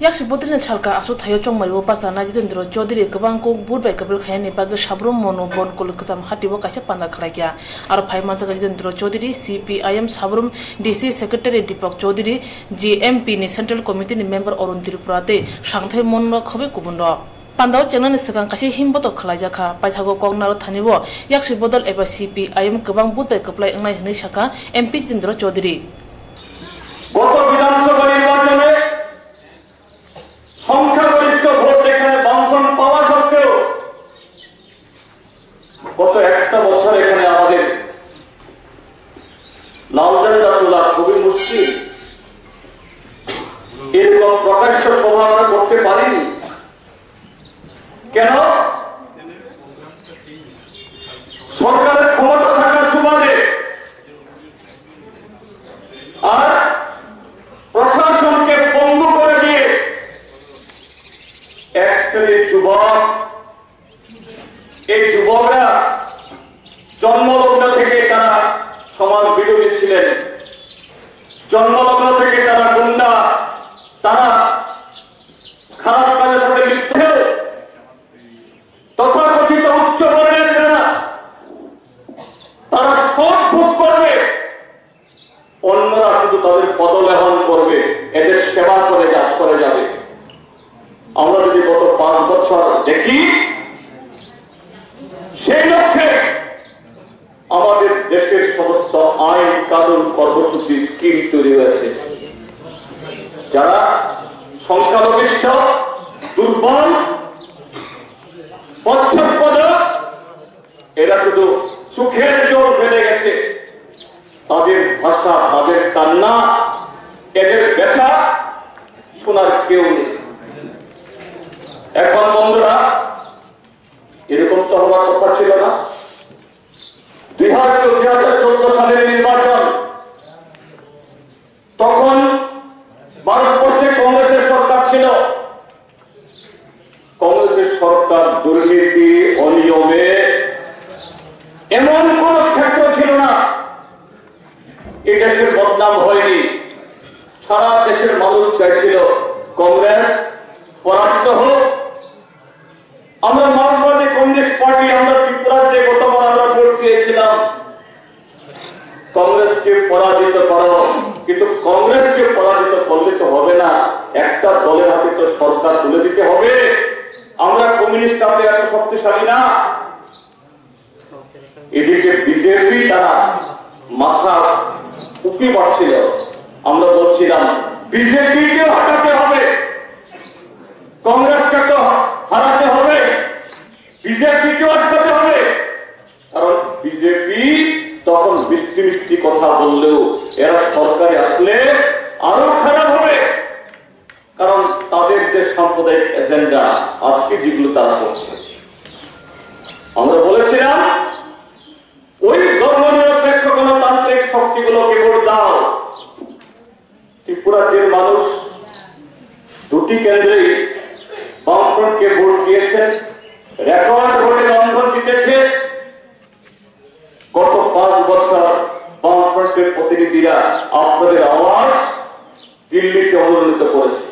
Yaksi Bodrin Chalka Asu Tayo Chongmayo Pasana Jitendro Jodiri Kabanko Budbay Kabil Khayani Bag Shabrum Mono Bon Kulukasam Hatiwa Kashapanda Karakia Arpai Masaka Jitendro Jodiri CPIM Shabrum DC Secretary Deepak Jodiri GMP ni Central Committee ni Member Orun Tirupurate Shangthai Mono Khobe Kubundo Pandao Channel Sekan Kashi Himboto Kalajaka Paithago Kognaro Thanibo Yaksi Bodol Eba CPIM Kabang Budbay Kaplay Angai Hinishaka MP Jitendro Jodiri Goto Vidhansabha নির্বাচনে সংখ্যাগরিষ্ঠ vote এখানে বামফ্রন্ট পাওয়া সত্ত্বেও গত একটা বছর এখানে আমাদের লাল ঝান্ডা তোলা খুবই মুশকিল এরকম প্রকাশ্য সভা আমরা করতে পারিনি কেন সরকারের ক্ষমতা থাকার সুবাদে আর প্রশাসনকে পঙ্গু করে দিয়ে এক শ্রেণীর যুবক এই যুবকরা জন্মলগ্ন থেকে তারা সমাজ বিরোধী ছিলেন জন্মলগ্ন থেকে তারা গুন্ডা তারা খারাপ কাজের সাথে লিপ্ত তথাকথিত উচ্চ বর্ণের যারা তারা সব ভোগ করবে অন্যরা শুধু তাদের পদলেহন করবে এদের সেবা করে যাবে আমরা যদি গত 5 বছর দেখি সেই লক্ষ্যে আমাদের দেশের সমস্ত আইন কানুন কর্মসূচি স্কিম তৈরি হয়েছে যারা সংখ্যালঘিষ্ঠ দুর্বল পশ্চাৎপদ এরা শুধু সুখের জোর বেড়ে গেছে তাদের ভাষা তাদের কান্না এদের ব্যথা শোনার কেউ নেই এখন বন্ধুরা এরকম তো হওয়ার কথা ছিল না 2014 সালের নির্বাচন তখন ভারতবর্ষে কংগ্রেসের সরকার ছিল কংগ্রেসের সরকার দুর্নীতি অনিয়মে এমন কোন ক্ষেত্র ছিল না এই দেশের বদনাম হয়নি সারা দেশের মানুষ চাইছিল কংগ্রেস পরাজিত হোক আমরা মার্ক্সবাদী কমিউনিস্ট পার্টি আমরা ত্রিপুরাতে গতবার আমরা ভোট চেয়েছিলাম কংগ্রেসকে পরাজিত করো কিন্তু কংগ্রেসকে পরাজিত করলে তো হবে না একটা দলের হাতে তো সরকার তুলে দিতে হবে আমরা কমিউনিস্ট হাতে এত শক্তিশালী না এদিকে বিজেপি তারা মাথা উঁকি পাচ্ছিল আমরা বলছিলাম বিজেপিকে হটাতে হবে কংগ্রেসকে তো হারাতে হবে বিজেপিকে আটকাতে হবে কারণ বিজেপি তখন মিষ্টি মিষ্টি কথা বললেও এরা সরকারে আসলে আরো খারাপ হবে কারণ তাদের যে সাম্প্রদায়িক এজেন্ডা আজকে যেগুলো তারা করছে আমরা বলেছিলাম ওই ধর্মনিরপেক্ষ গণতান্ত্রিক শক্তিগুলোকে ভোট দাও ত্রিপুরার মানুষ দুটি কেন্দ্রে বামফ্রন্টকে ভোট দিয়েছেন রেকর্ড ভোটে বামফ্রন্ট জিতেছে গত 5 বছর বামফ্রন্টের প্রতিনিধিরা আপনাদের আওয়াজ দিল্লিতে অনুরোধিত করেছে